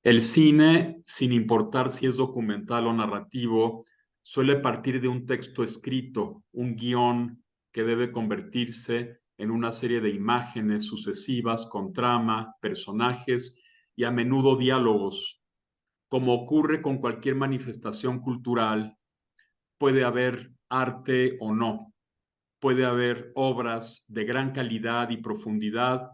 El cine, sin importar si es documental o narrativo, suele partir de un texto escrito, un guión que debe convertirse en una serie de imágenes sucesivas con trama, personajes y a menudo diálogos. Como ocurre con cualquier manifestación cultural, puede haber arte o no, puede haber obras de gran calidad y profundidad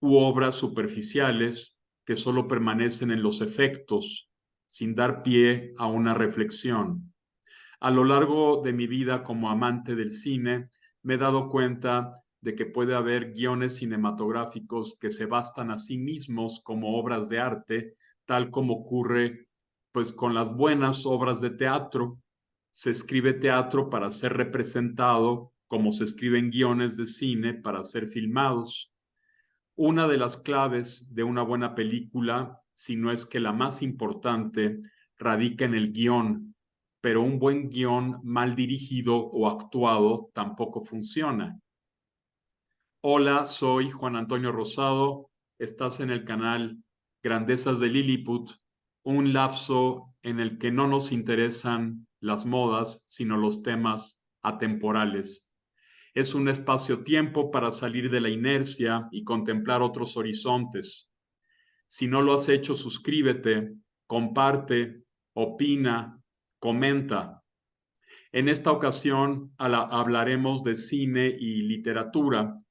u obras superficiales que solo permanecen en los efectos, sin dar pie a una reflexión. A lo largo de mi vida como amante del cine, me he dado cuenta de que puede haber guiones cinematográficos que se bastan a sí mismos como obras de arte, tal como ocurre pues con las buenas obras de teatro. Se escribe teatro para ser representado, como se escriben guiones de cine para ser filmados. Una de las claves de una buena película, si no es que la más importante, radica en el guión, pero un buen guión mal dirigido o actuado tampoco funciona. Hola, soy Juan Antonio Rosado, estás en el canal Grandezas de Lilliput, un lapso en el que no nos interesan las modas, sino los temas atemporales. Es un espacio-tiempo para salir de la inercia y contemplar otros horizontes. Si no lo has hecho, suscríbete, comparte, opina, comenta. En esta ocasión hablaremos de cine y literatura.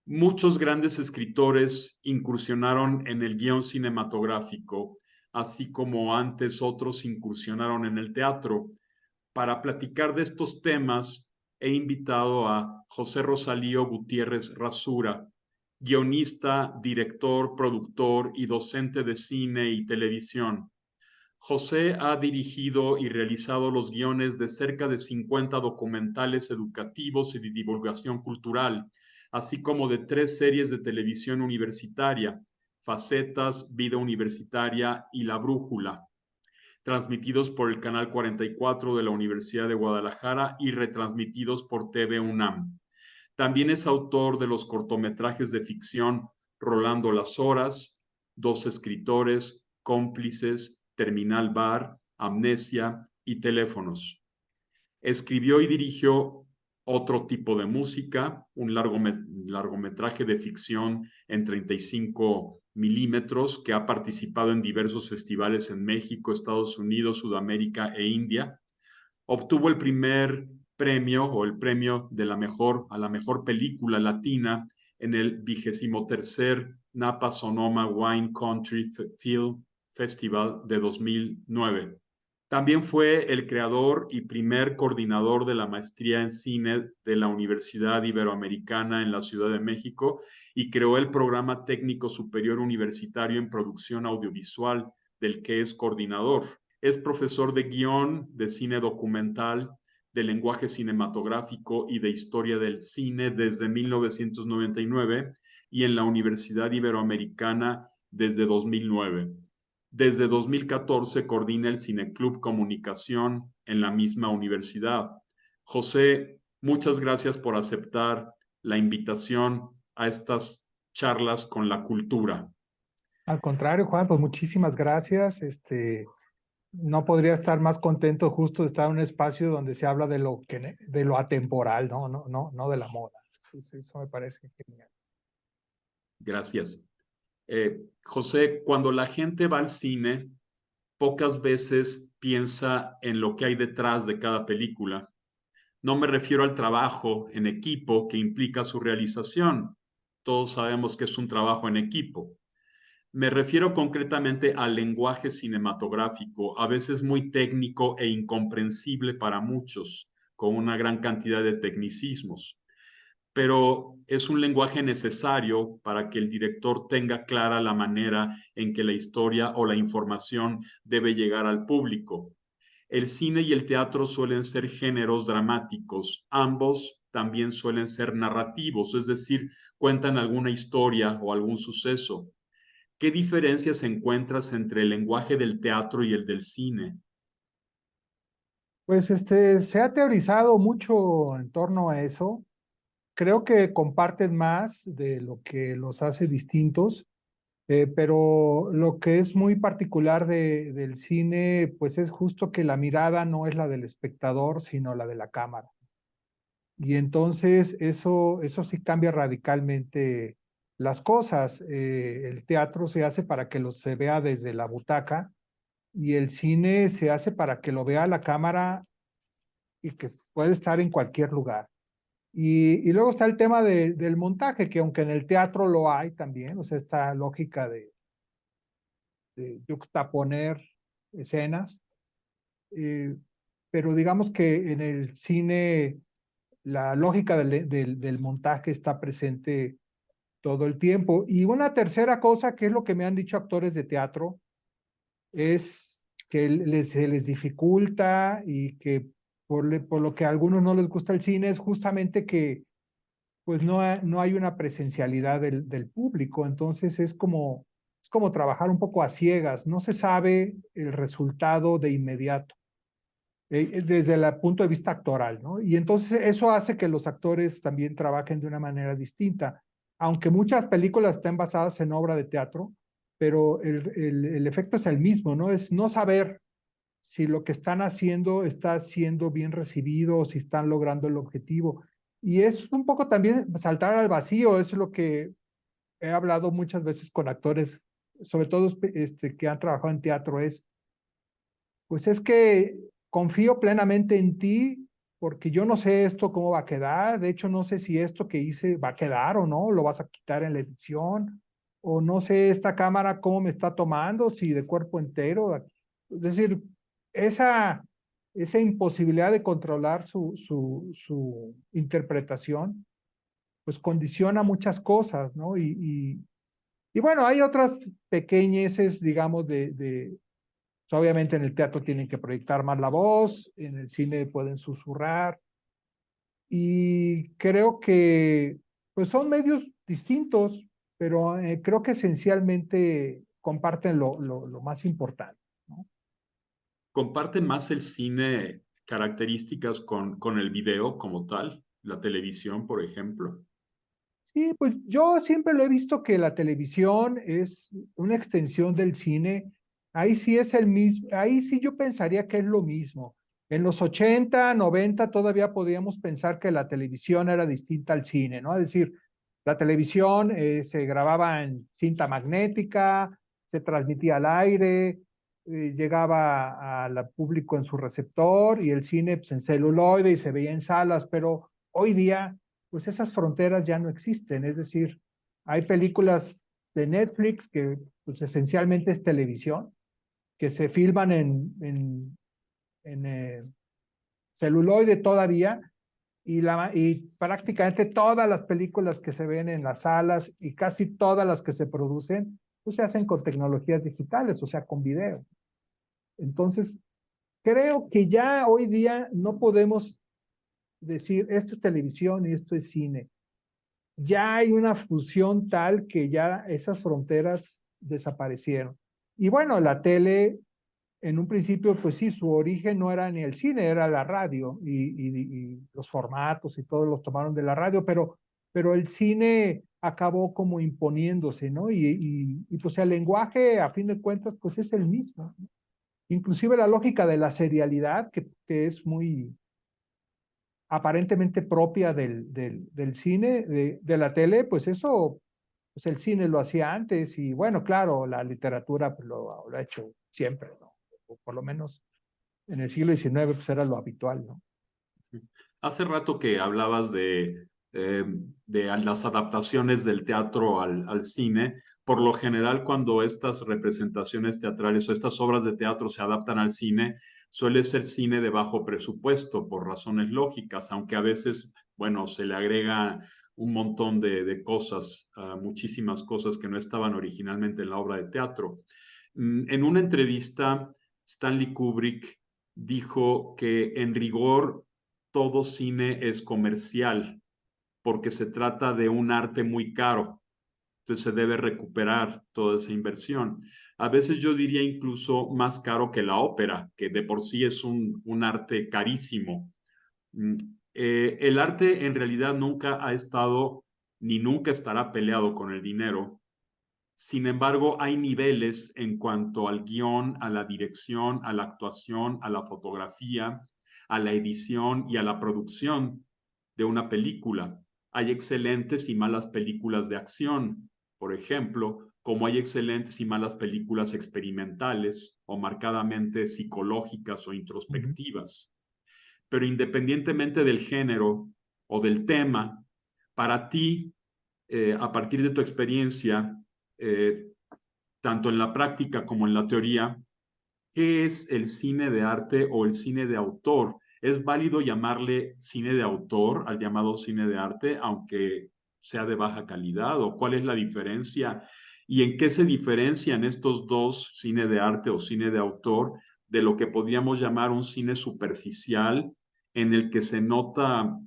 Muchos grandes escritores incursionaron en el guión cinematográfico, así como antes otros incursionaron en el teatro. Para platicar de estos temas, he invitado a José Rosalío Gutiérrez Rasura, guionista, director, productor y docente de cine y televisión. José ha dirigido y realizado los guiones de cerca de 50 documentales educativos y de divulgación cultural, así como de 3 series de televisión universitaria, Facetas, Vida Universitaria y La Brújula, transmitidos por el Canal 44 de la Universidad de Guadalajara y retransmitidos por TV UNAM. También es autor de los cortometrajes de ficción Rolando las Horas, Dos Escritores, Cómplices, Terminal Bar, Amnesia y Teléfonos. Escribió y dirigió Otro tipo de música, un largometraje de ficción en 35 milímetros que ha participado en diversos festivales en México, Estados Unidos, Sudamérica e India. Obtuvo el primer premio o el premio de a la mejor película latina en el 23 Napa Sonoma Wine Country Film Festival de 2009. También fue el creador y primer coordinador de la maestría en cine de la Universidad Iberoamericana en la Ciudad de México y creó el programa técnico superior universitario en producción audiovisual del que es coordinador. Es profesor de guión, de cine documental, de lenguaje cinematográfico y de historia del cine desde 1999 y en la Universidad Iberoamericana desde 2009. Desde 2014 coordina el Cineclub Comunicación en la misma universidad. José, muchas gracias por aceptar la invitación a estas charlas con la cultura. Al contrario, Juan, pues muchísimas gracias. No podría estar más contento justo de estar en un espacio donde se habla de lo atemporal, no de la moda. Eso me parece genial. Gracias. José, cuando la gente va al cine, pocas veces piensa en lo que hay detrás de cada película. No me refiero al trabajo en equipo que implica su realización. Todos sabemos que es un trabajo en equipo. Me refiero concretamente al lenguaje cinematográfico, a veces muy técnico e incomprensible para muchos, con una gran cantidad de tecnicismos, pero es un lenguaje necesario para que el director tenga clara la manera en que la historia o la información debe llegar al público. El cine y el teatro suelen ser géneros dramáticos, ambos también suelen ser narrativos, es decir, cuentan alguna historia o algún suceso. ¿Qué diferencias encuentras entre el lenguaje del teatro y el del cine? Pues se ha teorizado mucho en torno a eso. Creo que comparten más de lo que los hace distintos. Pero lo que es muy particular del cine, pues es justo que la mirada no es la del espectador, sino la de la cámara. Y entonces eso sí cambia radicalmente las cosas. El teatro se hace para que se vea desde la butaca y el cine se hace para que lo vea la cámara y que puede estar en cualquier lugar. Y luego está el tema del montaje, que aunque en el teatro lo hay también, o sea, esta lógica de yuxtaponer escenas, eh, pero digamos que en el cine la lógica del montaje está presente todo el tiempo. Y una tercera cosa, que es lo que me han dicho actores de teatro, es que se les dificulta y que por lo que a algunos no les gusta el cine es justamente que pues no hay una presencialidad del público, entonces es como trabajar un poco a ciegas, no se sabe el resultado de inmediato desde el punto de vista actoral, ¿no? Y entonces eso hace que los actores también trabajen de una manera distinta. Aunque muchas películas estén basadas en obra de teatro, pero el efecto es el mismo, ¿no? Es no saber si lo que están haciendo está siendo bien recibido o si están logrando el objetivo. Y es un poco también saltar al vacío, es lo que he hablado muchas veces con actores, sobre todo que han trabajado en teatro, pues es que confío plenamente en ti porque yo no sé esto cómo va a quedar, de hecho no sé si esto que hice va a quedar o no, lo vas a quitar en la edición, o no sé esta cámara cómo me está tomando, si de cuerpo entero. Es decir, esa, esa imposibilidad de controlar su interpretación, pues condiciona muchas cosas, ¿no? Y bueno, hay otras pequeñeces, digamos, obviamente en el teatro tienen que proyectar más la voz, en el cine pueden susurrar y creo que pues son medios distintos, pero creo que esencialmente comparten lo más importante, ¿no? ¿Comparte más el cine características con el video como tal? La televisión, por ejemplo. Sí, pues yo siempre lo he visto que la televisión es una extensión del cine. Ahí sí es el mismo, ahí sí yo pensaría que es lo mismo. En los 80, 90 todavía podíamos pensar que la televisión era distinta al cine, ¿no? Es decir, la televisión se grababa en cinta magnética, se transmitía al aire, llegaba al público en su receptor y el cine pues, en celuloide y se veía en salas, pero hoy día pues esas fronteras ya no existen. Es decir, hay películas de Netflix que pues esencialmente es televisión, que se filman en celuloide todavía, y prácticamente todas las películas que se ven en las salas y casi todas las que se producen, pues se hacen con tecnologías digitales, o sea, con video. Entonces, creo que ya hoy día no podemos decir esto es televisión y esto es cine. Ya hay una fusión tal que ya esas fronteras desaparecieron. Y bueno, la tele, en un principio, pues sí, su origen no era ni el cine, era la radio y los formatos y todos los tomaron de la radio, pero el cine acabó como imponiéndose, ¿no? Pues el lenguaje, a fin de cuentas, pues es el mismo, ¿no? Inclusive la lógica de la serialidad, que es muy, aparentemente propia del cine, de la tele, pues eso, pues el cine lo hacía antes y bueno, claro, la literatura pues lo ha hecho siempre, ¿no? O por lo menos en el siglo XIX pues era lo habitual, ¿no? Hace rato que hablabas de las adaptaciones del teatro al cine. Por lo general, cuando estas representaciones teatrales o estas obras de teatro se adaptan al cine, suele ser cine de bajo presupuesto por razones lógicas, aunque a veces, bueno, se le agrega un montón de cosas, muchísimas cosas que no estaban originalmente en la obra de teatro. En una entrevista, Stanley Kubrick dijo que en rigor todo cine es comercial porque se trata de un arte muy caro, entonces se debe recuperar toda esa inversión. A veces yo diría incluso más caro que la ópera, que de por sí es un arte carísimo. Mm, el arte en realidad nunca ha estado ni nunca estará peleado con el dinero, Sin embargo, hay niveles en cuanto al guión, a la dirección, a la actuación, a la fotografía, a la edición y a la producción de una película. Hay excelentes y malas películas de acción, por ejemplo, como hay excelentes y malas películas experimentales o marcadamente psicológicas o Ujú. introspectivas. Pero independientemente del género o del tema, para ti, a partir de tu experiencia, eh, tanto en la práctica como en la teoría, ¿qué es el cine de arte o el cine de autor? ¿Es válido llamarle cine de autor al llamado cine de arte, aunque sea de baja calidad? ¿O cuál es la diferencia? ¿Y en qué se diferencian estos dos, cine de arte o cine de autor, de lo que podríamos llamar un cine superficial, en el que se nota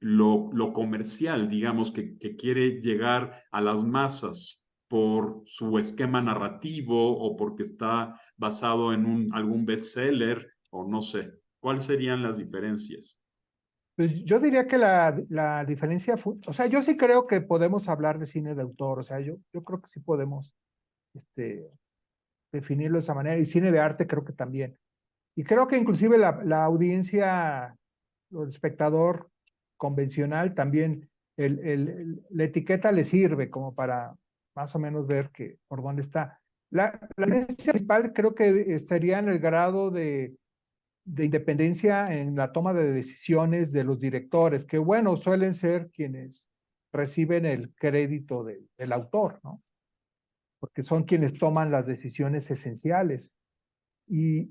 lo comercial, digamos, que quiere llegar a las masas por su esquema narrativo o porque está basado en algún bestseller o no sé? ¿Cuáles serían las diferencias? Pues yo diría que la diferencia, o sea, yo sí creo que podemos hablar de cine de autor, o sea, yo creo que sí podemos este, definirlo de esa manera, y cine de arte creo que también. Y creo que inclusive la audiencia, o el espectador convencional también, la etiqueta le sirve como para más o menos ver que, por dónde está. La diferencia principal creo que estaría en el grado de independencia en la toma de decisiones de los directores, que bueno, suelen ser quienes reciben el crédito del autor, ¿no? Porque son quienes toman las decisiones esenciales. Y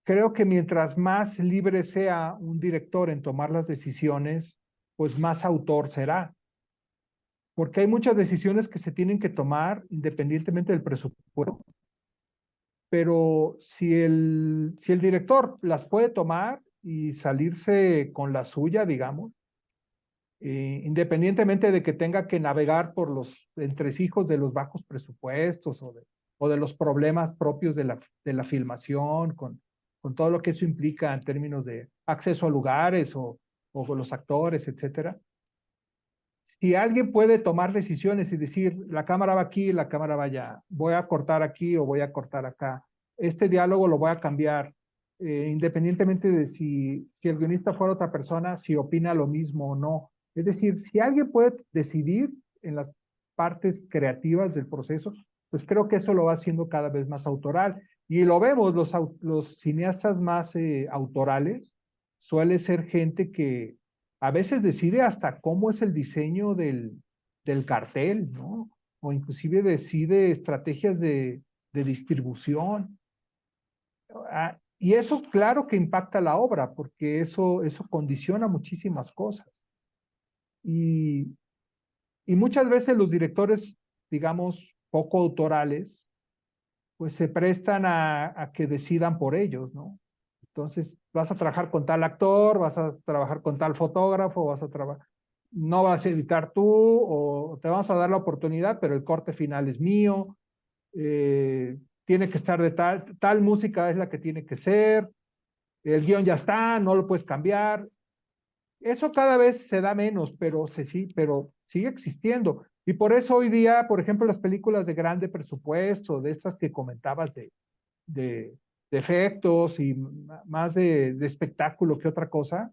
creo que mientras más libre sea un director en tomar las decisiones, pues más autor será, porque hay muchas decisiones que se tienen que tomar independientemente del presupuesto, pero si el director las puede tomar y salirse con la suya, digamos, independientemente de que tenga que navegar por los entresijos de los bajos presupuestos o de los problemas propios de la filmación, con todo lo que eso implica en términos de acceso a lugares o con los actores, etcétera. Si alguien puede tomar decisiones y decir, la cámara va aquí, la cámara va allá, voy a cortar aquí o voy a cortar acá, este diálogo lo voy a cambiar, independientemente de si el guionista fuera otra persona, si opina lo mismo o no. Es decir, si alguien puede decidir en las partes creativas del proceso, pues creo que eso lo va haciendo cada vez más autoral. Y lo vemos, los cineastas más autorales suele ser gente que a veces decide hasta cómo es el diseño del cartel, ¿no? O inclusive decide estrategias de distribución. Y eso claro que impacta la obra, porque eso condiciona muchísimas cosas. Y, y muchas veces los directores, digamos, poco autorales, pues se prestan a que decidan por ellos, ¿no? Entonces, vas a trabajar con tal actor, vas a trabajar con tal fotógrafo, vas a trabajar, no vas a editar tú, o te vamos a dar la oportunidad, pero el corte final es mío, tiene que estar de tal música es la que tiene que ser, el guión ya está, no lo puedes cambiar. Eso cada vez se da menos, pero sigue existiendo. Y por eso hoy día, por ejemplo, las películas de grande presupuesto, de estas que comentabas de, de efectos y más de espectáculo que otra cosa,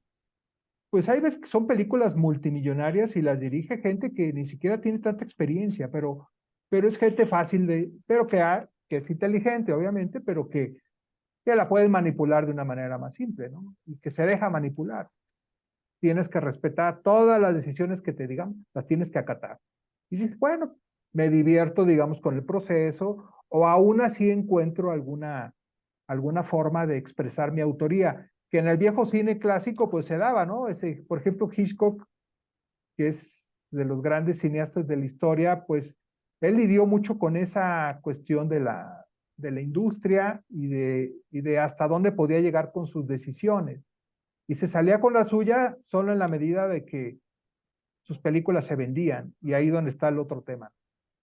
pues hay veces que son películas multimillonarias y las dirige gente que ni siquiera tiene tanta experiencia, pero es gente fácil pero que es inteligente, obviamente, pero que la puedes manipular de una manera más simple, ¿no? Y que se deja manipular. Tienes que respetar todas las decisiones que te digan, las tienes que acatar. Y dices, bueno, me divierto, digamos, con el proceso, o aún así encuentro alguna forma de expresar mi autoría, que en el viejo cine clásico pues se daba, ¿no? Por ejemplo, Hitchcock, que es de los grandes cineastas de la historia, pues él lidió mucho con esa cuestión de la industria y de hasta dónde podía llegar con sus decisiones. Y se salía con la suya solo en la medida de que sus películas se vendían, y ahí donde está el otro tema.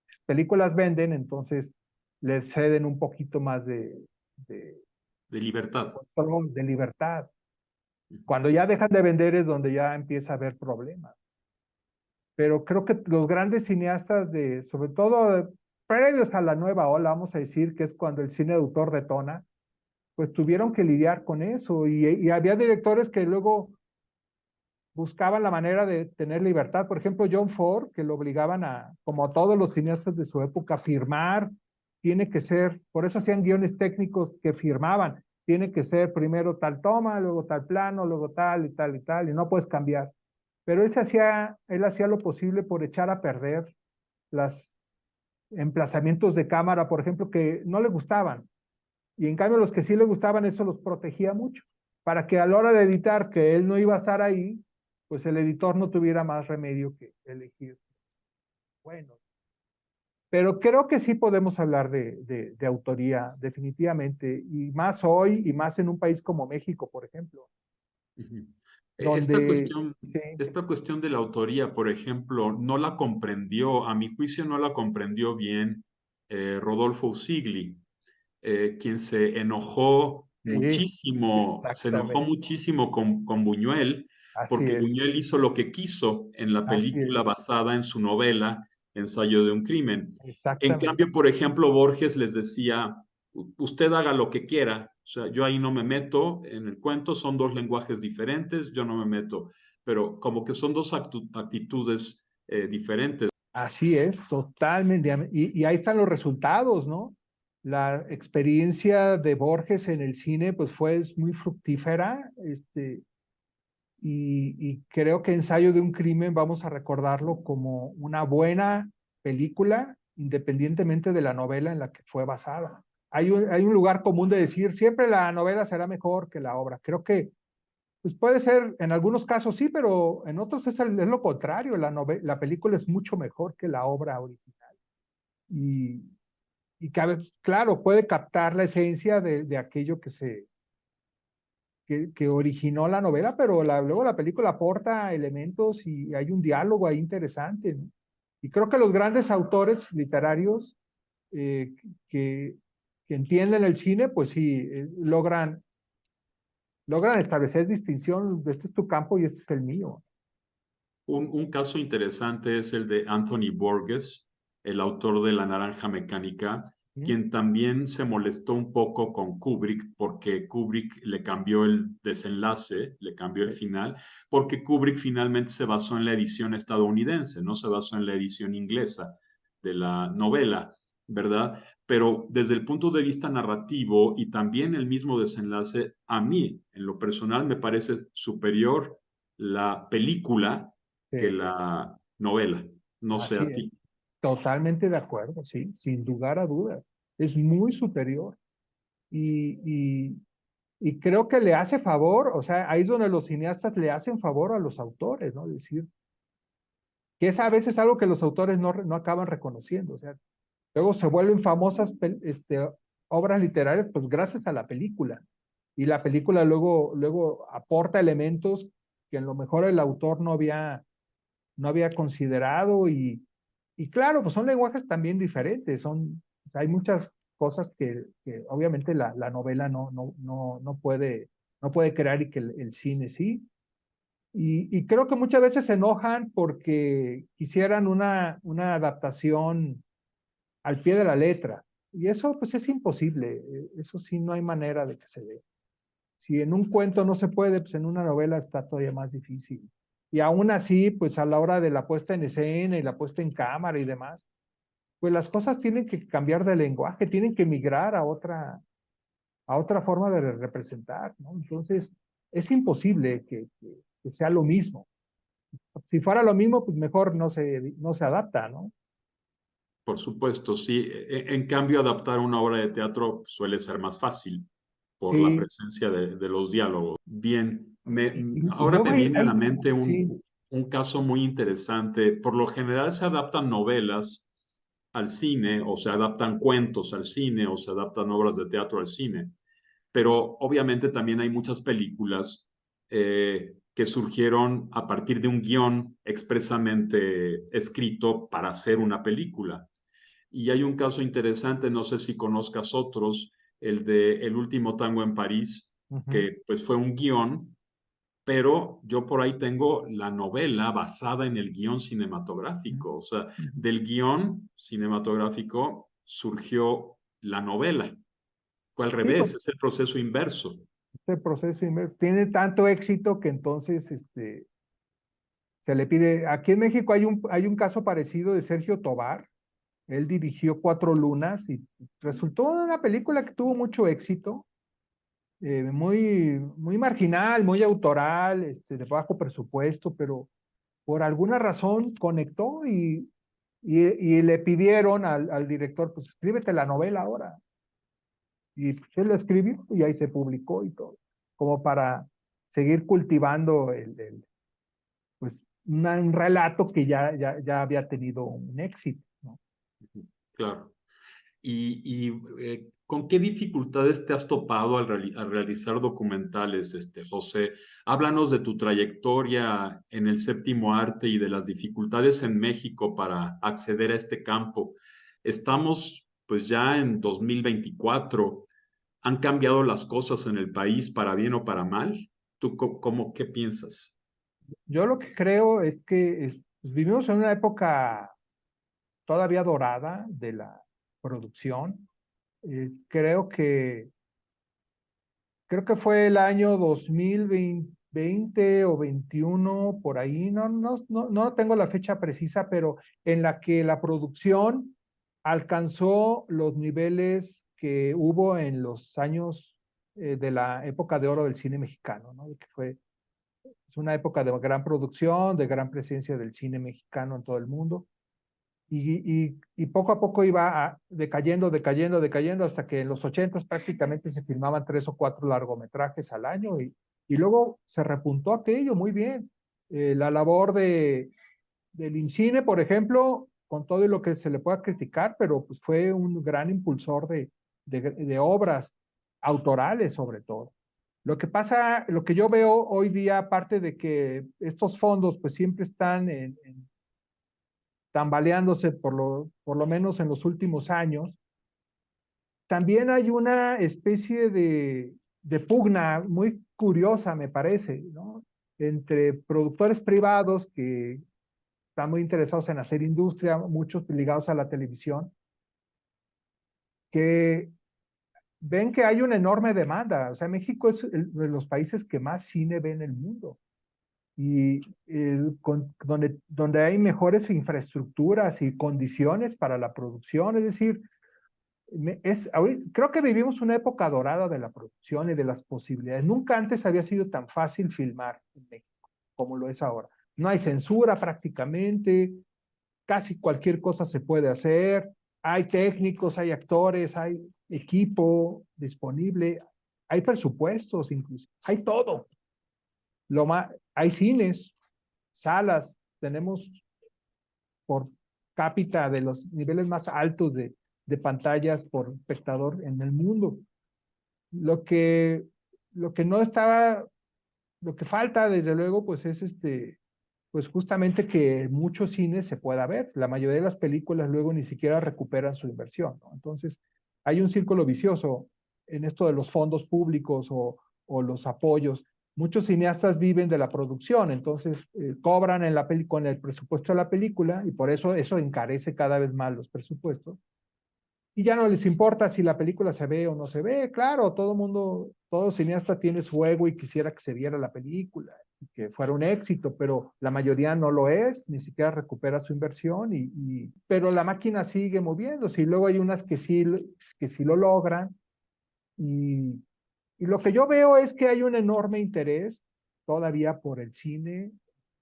Las películas venden, entonces le ceden un poquito más de De libertad. control, de libertad. Cuando ya dejan de vender es donde ya empieza a haber problemas. Pero creo que los grandes cineastas sobre todo previos a la nueva ola, vamos a decir, que es cuando el cine de autor detona, pues tuvieron que lidiar con eso y había directores que luego buscaban la manera de tener libertad. Por ejemplo, John Ford, que lo obligaban a, como a todos los cineastas de su época, a firmar, tiene que ser, por eso hacían guiones técnicos que firmaban, tiene que ser primero tal toma, luego tal plano, luego tal y tal y tal, y no puedes cambiar. Pero él hacía lo posible por echar a perder los emplazamientos de cámara, por ejemplo, que no le gustaban. Y en cambio los que sí le gustaban, eso los protegía mucho, para que a la hora de editar, que él no iba a estar ahí, pues el editor no tuviera más remedio que elegir. Bueno, pero creo que sí podemos hablar de autoría, definitivamente, y más hoy, y más en un país como México, por ejemplo, Ujú. donde, sí, Esta cuestión de la autoría, por ejemplo, no la comprendió, a mi juicio no la comprendió bien Rodolfo Usigli, quien sí, se enojó exactamente, muchísimo con Buñuel, así porque es, Buñuel hizo lo que quiso en la así es, película basada en su novela Ensayo de un crimen. En exactamente, cambio, por ejemplo, Borges les decía, usted haga lo que quiera, o sea, yo ahí no me meto en el cuento, son dos lenguajes diferentes, yo no me meto, pero como que son dos actitudes diferentes. así es, totalmente. Y ahí están los resultados, ¿no? La experiencia de Borges en el cine, pues fue muy fructífera, y creo que Ensayo de un crimen vamos a recordarlo como una buena película, independientemente de la novela en la que fue basada. Hay un lugar común de decir, siempre la novela será mejor que la obra. Creo que pues puede ser, en algunos casos sí, pero en otros es lo contrario. La película es mucho mejor que la obra original. Y, y cabe, claro, puede captar la esencia de aquello que originó la novela, pero luego la película aporta elementos y hay un diálogo ahí interesante, ¿no? Y creo que los grandes autores literarios eh, que, que entienden el cine, pues sí, logran establecer distinción. Este es tu campo y este es el mío. Un caso interesante es el de Anthony Burgess, el autor de La Naranja Mecánica, ¿Sí? quien también se molestó un poco con Kubrick porque Kubrick le cambió el desenlace, le cambió el final, porque Kubrick finalmente se basó en la edición estadounidense, no se basó en la edición inglesa de la novela, ¿verdad? Pero desde el punto de vista narrativo y también el mismo desenlace, a mí, en lo personal, me parece superior la película que Sí, la novela. No sé así a es. ti. Totalmente de acuerdo, sí, sin lugar a dudas. Es muy superior. Y, y, y creo que le hace favor, o sea, ahí es donde los cineastas le hacen favor a los autores, ¿no? Es decir, que es a veces algo que los autores no acaban reconociendo, o sea, luego se vuelven famosas obras literarias, pues gracias a la película. Y la película luego aporta elementos que en lo mejor el autor no había considerado y claro, pues son lenguajes también diferentes, hay muchas cosas que obviamente la novela no puede crear y que el cine sí. Y creo que muchas veces se enojan porque quisieran una adaptación al pie de la letra. Y eso pues es imposible, eso sí no hay manera de que se dé. Si en un cuento no se puede, pues en una novela está todavía más difícil. Y aún así, pues a la hora de la puesta en escena y la puesta en cámara y demás, pues las cosas tienen que cambiar de lenguaje, tienen que migrar a otra forma de representar, ¿no? Entonces, es imposible que sea lo mismo. Si fuera lo mismo, pues mejor no se adapta, ¿no? Por supuesto, sí. En cambio, adaptar una obra de teatro suele ser más fácil por la Sí, presencia de los diálogos. Bien, y ahora luego me viene a la mente sí, un caso muy interesante. Por lo general se adaptan novelas al cine o se adaptan cuentos al cine o se adaptan obras de teatro al cine. Pero obviamente también hay muchas películas que surgieron a partir de un guión expresamente escrito para hacer una película. Y hay un caso interesante, no sé si conozcas otros, el de El último tango en París, ujú, que pues fue un guión pero yo por ahí tengo la novela basada en el guión cinematográfico. O sea, del guión cinematográfico surgió la novela. Fue al Sí, pues revés, es el proceso inverso. este proceso tiene tanto éxito que entonces se le pide. Aquí en México hay un caso parecido de Sergio Tobar. Él dirigió Cuatro Lunas y resultó una película que tuvo mucho éxito, muy marginal, muy autoral, de bajo presupuesto, pero por alguna razón conectó y le pidieron al director, pues escríbete la novela ahora. Y pues, él la escribió y ahí se publicó y todo, como para seguir cultivando pues un relato que ya había tenido un éxito, ¿no? Claro. ¿Con qué dificultades te has topado al realizar documentales, José? Háblanos de tu trayectoria en el séptimo arte y de las dificultades en México para acceder a este campo. Estamos pues ya en 2024. ¿Han cambiado las cosas en el país para bien o para mal? ¿Tú cómo qué piensas? Yo lo que creo es que pues, vivimos en una época todavía dorada de la producción. Creo que fue el año 2020 o 21 por ahí, no tengo la fecha precisa, pero en la que la producción alcanzó los niveles que hubo en los años de la época de oro del cine mexicano, ¿no? Que fue es una época de gran producción, de gran presencia del cine mexicano en todo el mundo. Y poco a poco decayendo, hasta que en los 80 prácticamente se filmaban 3 o 4 largometrajes al año y luego se repuntó aquello muy bien. La labor del INCINE, por ejemplo, con todo lo que se le pueda criticar, pero pues fue un gran impulsor de obras autorales sobre todo. Lo que yo veo hoy día, aparte de que estos fondos pues siempre están tambaleándose por lo menos en los últimos años, también hay una especie de pugna muy curiosa, me parece, ¿no? Entre productores privados que están muy interesados en hacer industria, muchos ligados a la televisión, que ven que hay una enorme demanda. O sea, México es de los países que más cine ve en el mundo y donde hay mejores infraestructuras y condiciones para la producción. Es decir, creo que vivimos una época dorada de la producción y de las posibilidades. Nunca antes había sido tan fácil filmar en México como lo es ahora. No hay censura prácticamente, casi cualquier cosa se puede hacer, hay técnicos, hay actores, hay equipo disponible, hay presupuestos incluso, hay todo. Hay cines, salas, tenemos por cápita de los niveles más altos de pantallas por espectador en el mundo. Lo que, lo que no estaba, lo que falta desde luego, pues es pues justamente que muchos cines se pueda ver. La mayoría de las películas luego ni siquiera recuperan su inversión, ¿no? Entonces, hay un círculo vicioso en esto de los fondos públicos o los apoyos. Muchos cineastas viven de la producción, entonces cobran con el presupuesto de la película y por eso encarece cada vez más los presupuestos y ya no les importa si la película se ve o no se ve. Claro, todo cineasta tiene su ego y quisiera que se viera la película y que fuera un éxito, pero la mayoría no lo es, ni siquiera recupera su inversión, pero la máquina sigue moviéndose y luego hay unas que sí lo logran. Y, y lo que yo veo es que hay un enorme interés todavía por el cine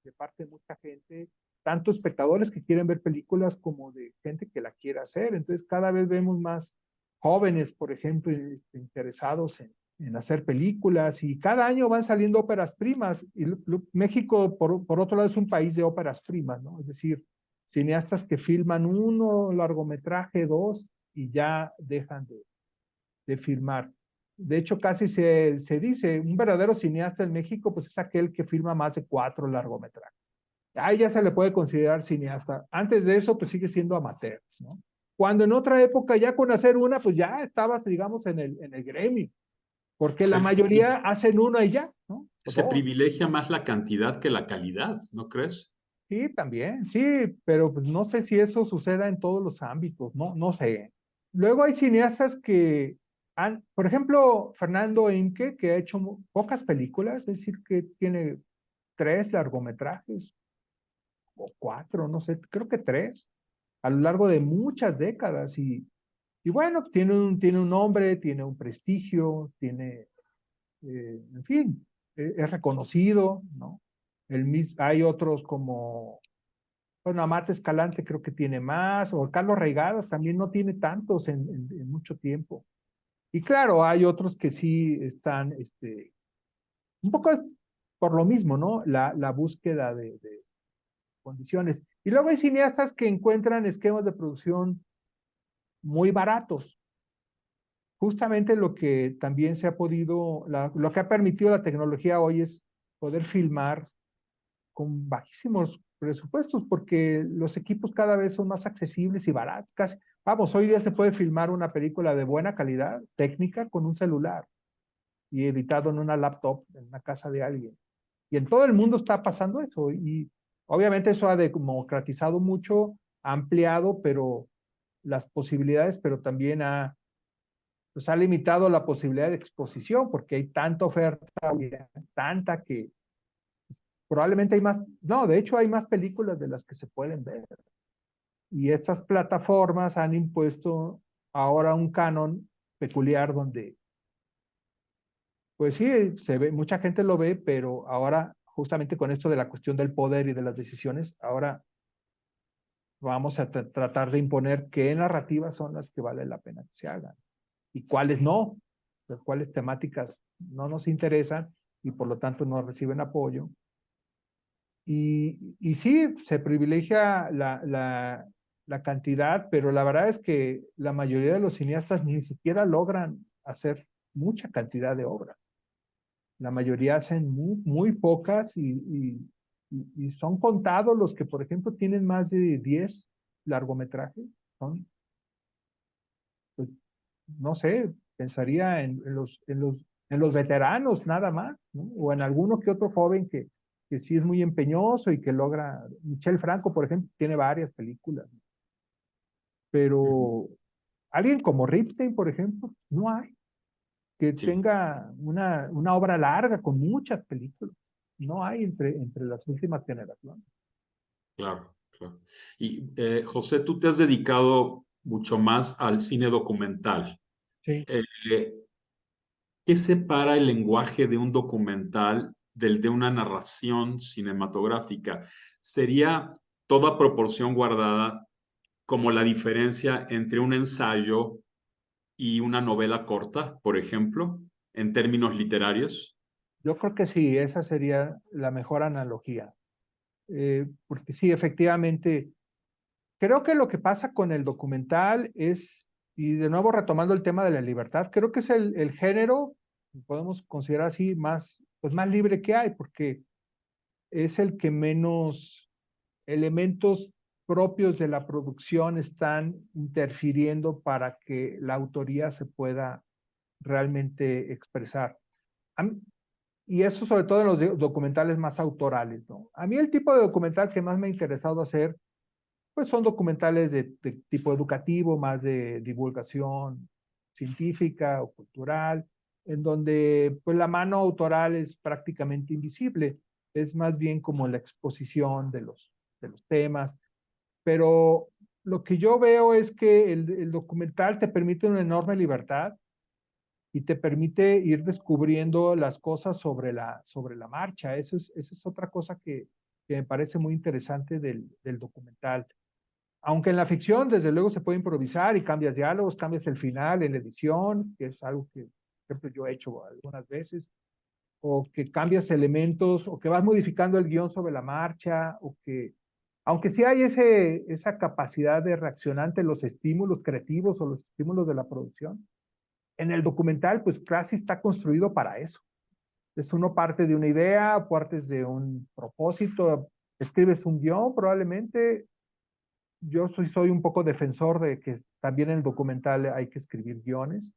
de parte de mucha gente, tanto espectadores que quieren ver películas como de gente que la quiere hacer. Entonces cada vez vemos más jóvenes, por ejemplo, interesados en hacer películas y cada año van saliendo óperas primas. Y México, por otro lado, es un país de óperas primas, ¿no? Es decir, cineastas que filman uno largometraje, dos, y ya dejan de filmar. De hecho, casi se dice, un verdadero cineasta en México, pues es aquel que filma más de 4 largometrajes. Ahí ya se le puede considerar cineasta. Antes de eso, pues sigue siendo amateur, ¿no? Cuando en otra época, ya con hacer una, pues ya estabas, digamos, en el gremio, porque la Sí, sí. mayoría hacen una y ya, ¿no? Se dos. privilegia más la cantidad que la calidad, ¿no crees? Sí, también, sí, pero pues no sé si eso suceda en todos los ámbitos, no sé. Luego hay cineastas que han, por ejemplo, Fernando Imke, que ha hecho pocas películas, es decir, que tiene 3 largometrajes o 4, no sé, creo que 3, a lo largo de muchas décadas. Y bueno, tiene un nombre, tiene un prestigio, tiene, en fin, es reconocido, ¿no? Hay otros como, bueno, Amate Escalante creo que tiene más, o Carlos Reigadas también no tiene tantos en mucho tiempo. Y claro, hay otros que sí están, un poco por lo mismo, ¿no? La búsqueda de condiciones. Y luego hay cineastas que encuentran esquemas de producción muy baratos. Justamente lo que también se ha podido, lo que ha permitido la tecnología hoy es poder filmar con bajísimos presupuestos, porque los equipos cada vez son más accesibles y baratos. Vamos, hoy día se puede filmar una película de buena calidad técnica con un celular y editado en una laptop en una casa de alguien. Y en todo el mundo está pasando eso. Y obviamente eso ha democratizado mucho, ha ampliado, pero las posibilidades, pero también pues ha limitado la posibilidad de exposición, porque hay tanta oferta, tanta que probablemente hay más, no, de hecho hay más películas de las que se pueden ver. Y estas plataformas han impuesto ahora un canon peculiar donde, pues sí, se ve, mucha gente lo ve, pero ahora justamente con esto de la cuestión del poder y de las decisiones, ahora vamos a tratar de imponer qué narrativas son las que vale la pena que se hagan y cuáles no, cuáles temáticas no nos interesan y por lo tanto no reciben apoyo. Y sí, se privilegia la cantidad, pero la verdad es que la mayoría de los cineastas ni siquiera logran hacer mucha cantidad de obra. La mayoría hacen muy pocas y son contados los que, por ejemplo, tienen más de 10 largometrajes. Son, pues, no sé, pensaría en los veteranos nada más, ¿no? O en alguno que otro joven que sí es muy empeñoso y que logra. Michel Franco, por ejemplo, tiene varias películas, Ujú. pero alguien como Ripstein, por ejemplo, no hay que Sí, tenga una obra larga con muchas películas. No hay entre las últimas generaciones. claro, claro. Y José, tú te has dedicado mucho más al cine documental. Sí. Eh, ¿Qué separa el lenguaje de un documental del de una narración cinematográfica? ¿Sería toda proporción guardada como la diferencia entre un ensayo y una novela corta, por ejemplo, en términos literarios? Yo creo que sí, esa sería la mejor analogía. Porque sí, efectivamente, creo que lo que pasa con el documental es, y de nuevo retomando el tema de la libertad, creo que es el género, podemos considerar así, más, pues más libre que hay, porque es el que menos elementos propios de la producción están interfiriendo para que la autoría se pueda realmente expresar. Y eso sobre todo en los documentales más autorales, ¿no? A mí el tipo de documental que más me ha interesado hacer pues son documentales de tipo educativo, más de divulgación científica o cultural, en donde pues la mano autoral es prácticamente invisible, es más bien como la exposición de los temas, pero lo que yo veo es que el documental te permite una enorme libertad y te permite ir descubriendo las cosas sobre la marcha. Esa es otra cosa que me parece muy interesante del documental. Aunque en la ficción, desde luego, se puede improvisar y cambias diálogos, cambias el final en la edición, que es algo que, por ejemplo, yo he hecho algunas veces, o que cambias elementos, o que vas modificando el guión sobre la marcha, o que, aunque sí hay esa capacidad de reaccionar ante los estímulos creativos o los estímulos de la producción, en el documental, pues casi está construido para eso. Es uno parte de una idea, partes de un propósito, escribes un guión probablemente. Yo soy un poco defensor de que también en el documental hay que escribir guiones,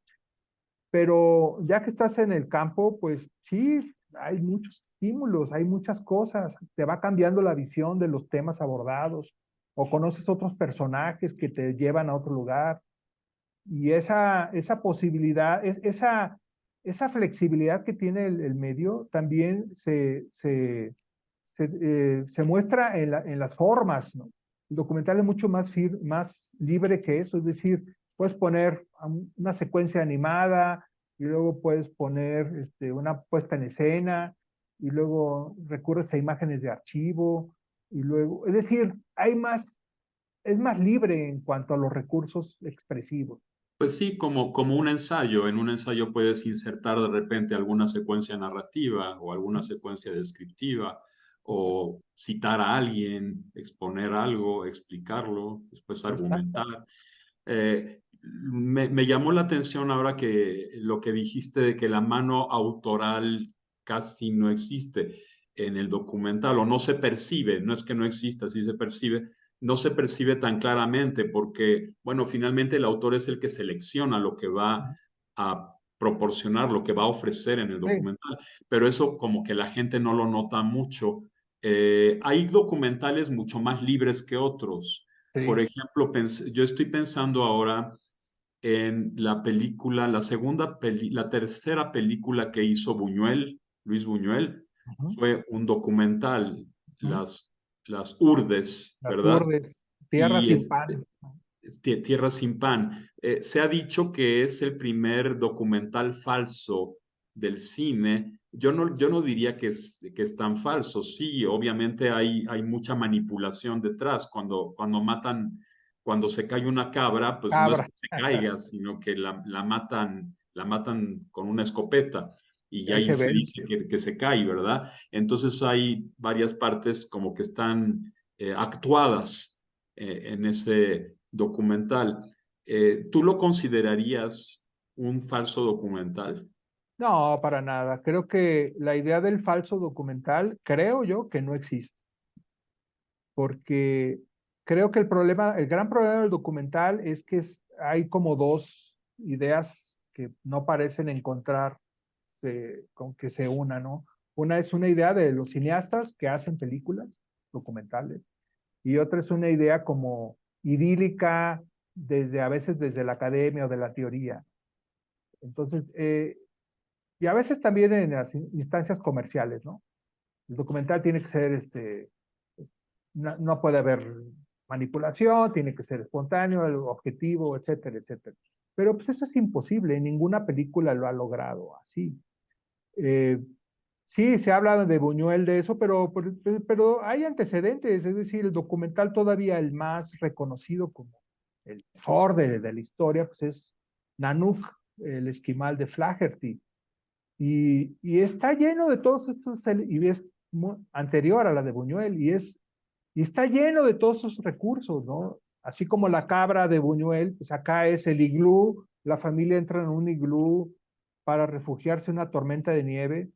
pero ya que estás en el campo, pues sí, hay muchos estímulos, hay muchas cosas, te va cambiando la visión de los temas abordados, o conoces otros personajes que te llevan a otro lugar, y esa posibilidad, esa flexibilidad que tiene el medio también se muestra en las formas, ¿no? El documental es mucho más libre que eso, es decir, puedes poner una secuencia animada y luego puedes poner una puesta en escena y luego recurres a imágenes de archivo y luego, es decir, es más libre en cuanto a los recursos expresivos. Pues sí, como un ensayo. En un ensayo puedes insertar de repente alguna secuencia narrativa o alguna secuencia descriptiva o citar a alguien, exponer algo, explicarlo, después Exacto. argumentar. Me llamó la atención ahora que lo que dijiste de que la mano autoral casi no existe en el documental o no se percibe, no es que no exista, sí se percibe, no se percibe tan claramente porque, bueno, finalmente el autor es el que selecciona lo que va a proporcionar, lo que va a ofrecer en el Sí, documental, pero eso como que la gente no lo nota mucho. Hay documentales mucho más libres que otros. Por sí. ejemplo, yo estoy pensando ahora en la película, la tercera película que hizo Buñuel, Luis Buñuel, Ujú, fue un documental, ujú. las Urdes, Las ¿verdad? urdes, tierra Y sin pan. Tierra sin pan. Se ha dicho que es el primer documental falso del cine. Yo no diría que es tan falso. Sí, obviamente hay mucha manipulación detrás. Cuando se cae una cabra, pues no es Cabra. que se caiga, sino que la matan con una escopeta. Y Y ahí ahí se se ven. dice que se cae, ¿verdad? Entonces hay varias partes como que están actuadas en ese documental. ¿Tú lo considerarías un falso documental? No, para nada. Creo que la idea del falso documental, creo yo que no existe, porque creo que el gran problema del documental es que hay como dos ideas que no parecen encontrar con que se unan, ¿no? Una es una idea de los cineastas que hacen películas documentales y otra es una idea como idílica a veces desde la academia o de la teoría. Entonces, y a veces también en las instancias comerciales, ¿no? El documental tiene que ser, no puede haber manipulación, tiene que ser espontáneo, el objetivo, etcétera, etcétera. Pero pues eso es imposible, ninguna película lo ha logrado así. Eh, sí, se habla de Buñuel de eso, pero hay antecedentes, es decir, el documental todavía el más reconocido como el mejor de la historia, pues es Nanook, el esquimal de Flaherty. Y está lleno de todos estos, y es anterior a la de Buñuel, y está lleno de todos esos recursos, ¿no? Así como la cabra de Buñuel, pues acá es el iglú, la familia entra en un iglú para refugiarse en una tormenta de nieve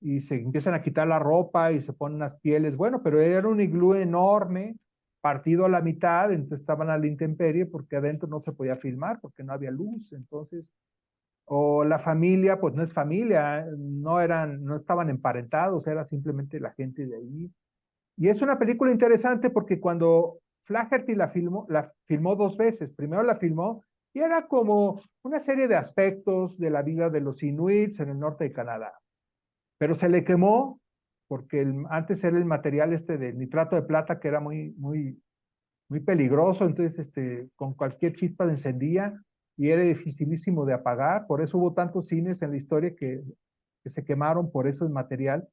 y se empiezan a quitar la ropa y se ponen las pieles. Bueno, pero era un iglú enorme, partido a la mitad, entonces estaban a la intemperie porque adentro no se podía filmar porque no había luz. Entonces, o la familia, pues no es familia, no estaban emparentados, era simplemente la gente de ahí. Y es una película interesante porque cuando Flaherty la filmó dos veces. Primero la filmó y era como una serie de aspectos de la vida de los inuits en el norte de Canadá. Pero se le quemó porque antes era el material de nitrato de plata que era muy peligroso, entonces con cualquier chispa se encendía y era dificilísimo de apagar, por eso hubo tantos cines en la historia que se quemaron por ese material.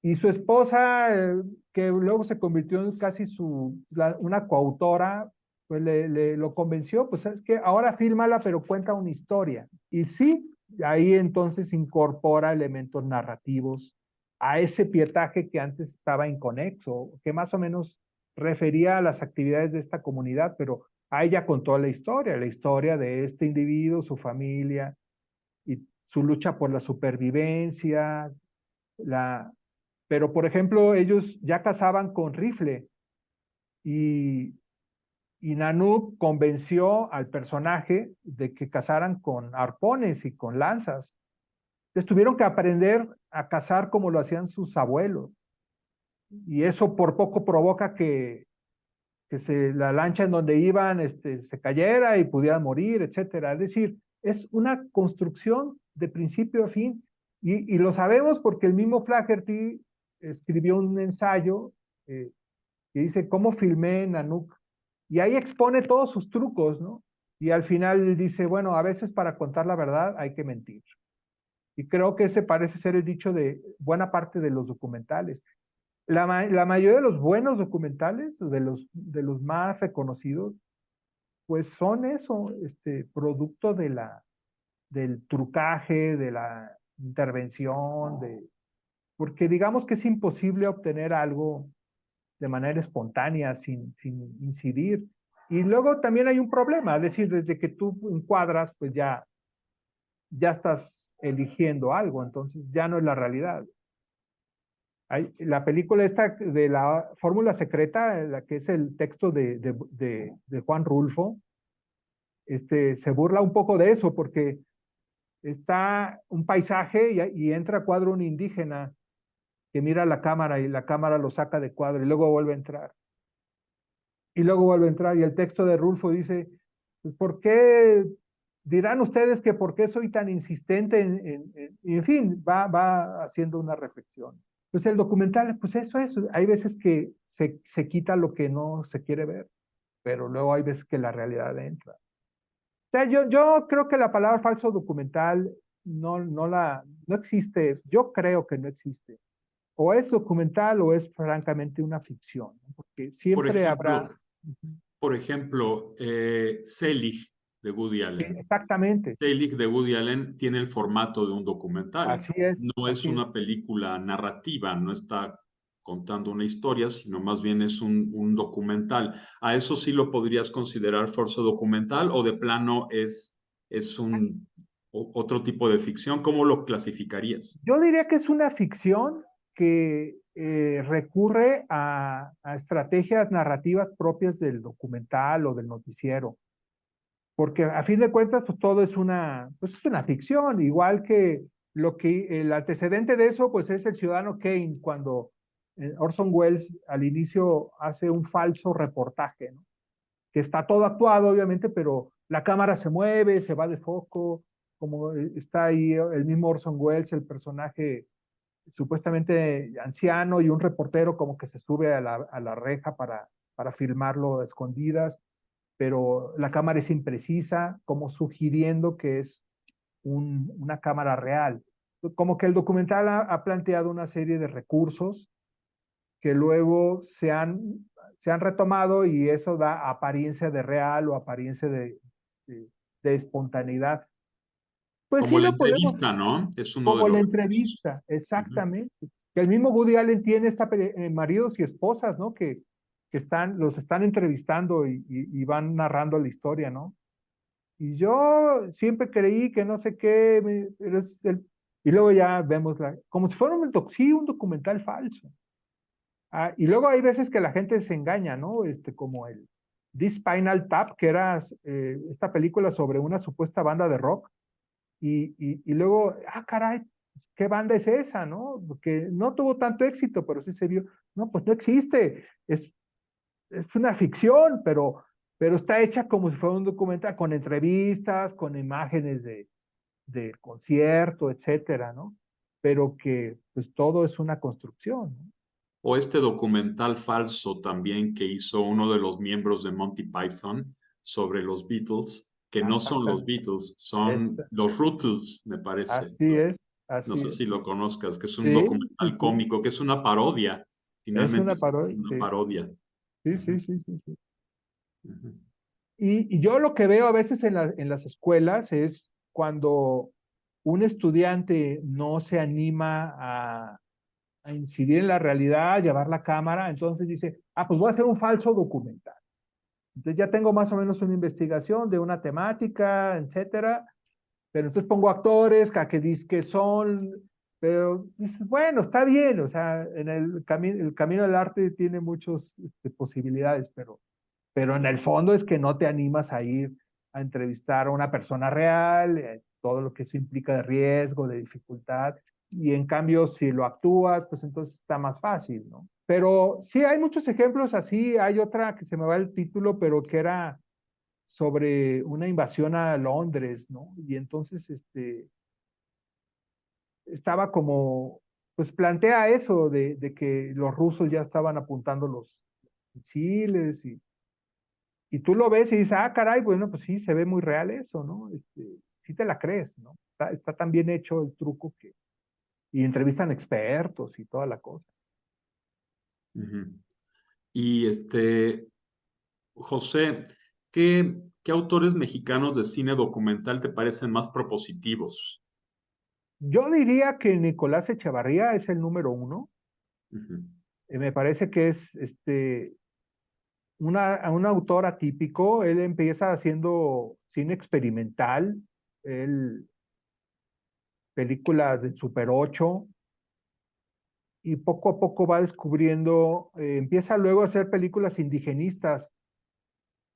Y su esposa, que luego se convirtió en casi una coautora, pues lo convenció, pues es que ahora fílmala, pero cuenta una historia. Y sí, ahí entonces incorpora elementos narrativos a ese pietaje que antes estaba inconexo, que más o menos refería a las actividades de esta comunidad, pero a ella contó la historia de este individuo, su familia y su lucha por la supervivencia, la, pero, por ejemplo, ellos ya cazaban con rifle y, y Nanook convenció al personaje de que cazaran con arpones y con lanzas. Entonces tuvieron que aprender a cazar como lo hacían sus abuelos. Y eso por poco provoca que la lancha en donde iban se cayera y pudieran morir, etcétera. Es decir, es una construcción de principio a fin. Y lo sabemos porque el mismo Flaherty escribió un ensayo que dice cómo filmé Nanook. Y ahí expone todos sus trucos, ¿no? Y al final dice, bueno, a veces para contar la verdad hay que mentir. Y creo que ese parece ser el dicho de buena parte de los documentales. La mayoría de los buenos documentales, de los más reconocidos, pues son eso, producto del trucaje, de la intervención, porque digamos que es imposible obtener algo de manera espontánea, sin incidir. Y luego también hay un problema, es decir, desde que tú encuadras, pues ya estás eligiendo algo, entonces ya no es la realidad. La película esta de la fórmula secreta, la que es el texto de Juan Rulfo, se burla un poco de eso porque está un paisaje y entra a cuadro un indígena que mira la cámara y la cámara lo saca de cuadro y luego vuelve a entrar. Y luego vuelve a entrar y el texto de Rulfo dice, pues, ¿por qué dirán ustedes que por qué soy tan insistente y en fin, va haciendo una reflexión. Pues el documental, pues eso es, hay veces que se quita lo que no se quiere ver, pero luego hay veces que la realidad entra. O sea, yo creo que la palabra falso documental no existe, yo creo que no existe. O es documental o es francamente una ficción, ¿no? Porque Por siempre habrá... ejemplo, por ejemplo, Selig de Woody Sí, Allen. exactamente, Selig de Woody Allen tiene el formato de un documental. así es, No es así es. una película narrativa, no está contando una historia, sino más bien es un documental. ¿A eso sí lo podrías considerar falso documental o de plano es otro tipo de ficción? ¿Cómo lo clasificarías? Yo diría que es una ficción que recurre a estrategias narrativas propias del documental o del noticiero, porque a fin de cuentas, pues todo pues es una ficción, igual que el antecedente de eso, pues es el Ciudadano Kane, cuando Orson Welles al inicio hace un falso reportaje, ¿no? Que está todo actuado, obviamente, pero la cámara se mueve, se va de foco, como está ahí el mismo Orson Welles, el personaje supuestamente anciano y un reportero como que se sube a la reja para filmarlo a escondidas, pero la cámara es imprecisa, como sugiriendo que es una cámara real. Como que el documental ha planteado una serie de recursos que luego se han retomado y eso da apariencia de real o apariencia de, de espontaneidad. Pues Como sí la lo podemos, entrevista, ¿no? Es uno de como los la recursos. entrevista, Ujú. exactamente. Que el mismo Woody Allen tiene maridos y esposas, ¿no? Los están entrevistando y van narrando la historia, ¿no? Y yo siempre creí que no sé qué, pero y luego ya vemos como si fuera sí, un documental falso. Ah, y luego hay veces que la gente se engaña, ¿no? Como The Spinal Tap, que era esta película sobre una supuesta banda de rock, y luego, caray, ¿qué banda es esa, no? Porque no tuvo tanto éxito, pero sí se vio. No, pues no existe, es una ficción, pero está hecha como si fuera un documental, con entrevistas, con imágenes de concierto, etcétera, ¿no? Pero que pues todo es una construcción, ¿no? O este documental falso también que hizo uno de los miembros de Monty Python sobre los Beatles, que no son los Exactamente. Beatles, Es, son los Ruttles, me parece. así es, No así sé es. si lo conozcas, que es un Sí, sí, documental sí. cómico, que es una parodia. Es Finalmente una es parodia, una sí. parodia. Sí, sí, Ujú, sí, sí, sí. ujú. Y yo lo que veo a veces en las escuelas es cuando un estudiante no se anima a incidir en la realidad, a llevar la cámara, entonces dice, pues voy a hacer un falso documental. Entonces ya tengo más o menos una investigación de una temática, etcétera, pero entonces pongo actores que dicen que son, pero dices, bueno, está bien, o sea, el camino del arte tiene muchas posibilidades, pero en el fondo es que no te animas a ir a entrevistar a una persona real, todo lo que eso implica de riesgo, de dificultad, y en cambio si lo actúas, pues entonces está más fácil, ¿no? Pero sí, hay muchos ejemplos así. Hay otra que se me va el título, pero que era sobre una invasión a Londres, ¿no? Y entonces estaba como, pues plantea eso de que los rusos ya estaban apuntando los misiles y tú lo ves y dices, ah, caray, bueno, pues sí, se ve muy real eso, ¿no? Sí te la crees, ¿no? Está tan bien hecho el truco que, y entrevistan expertos y toda la cosa. Ujú. Y José, ¿qué autores mexicanos de cine documental te parecen más propositivos? Yo diría que Nicolás Echevarría es el número uno. Ujú. Me parece que es un autor atípico. Él empieza haciendo cine experimental, él, películas de Super 8, y poco a poco va descubriendo, empieza luego a hacer películas indigenistas,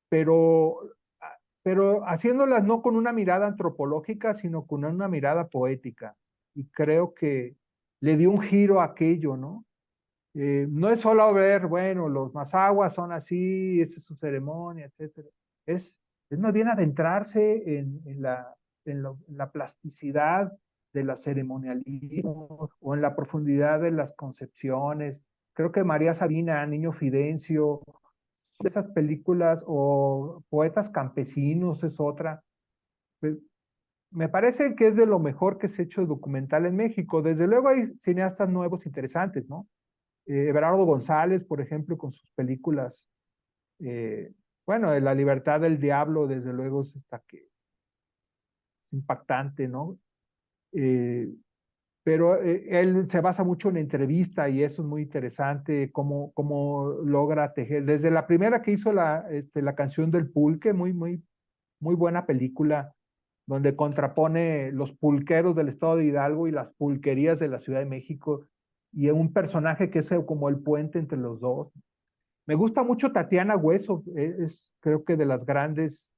pero, pero haciéndolas no con una mirada antropológica, sino con una mirada poética. Y creo que le dio un giro a aquello, ¿no? No es solo ver, bueno, los mazaguas son así, esa es su ceremonia, etcétera. Es, es más bien adentrarse en la plasticidad de la ceremonialismo o en la profundidad de las concepciones. Creo que María Sabina, Niño Fidencio, esas películas, o Poetas Campesinos es otra. Pues, me parece que es de lo mejor que se ha hecho documental en México. Desde luego hay cineastas nuevos interesantes, ¿no? Everardo González, por ejemplo, con sus películas, eh, bueno, de La Libertad del Diablo, desde luego es hasta que es impactante, ¿no? Eh, pero él se basa mucho en entrevista y eso es muy interesante, cómo logra tejer. Desde la primera que hizo la canción del pulque, muy buena película, donde contrapone los pulqueros del estado de Hidalgo y las pulquerías de la Ciudad de México, y un personaje que es como el puente entre los dos. Me gusta mucho Tatiana Hueso, creo que de las grandes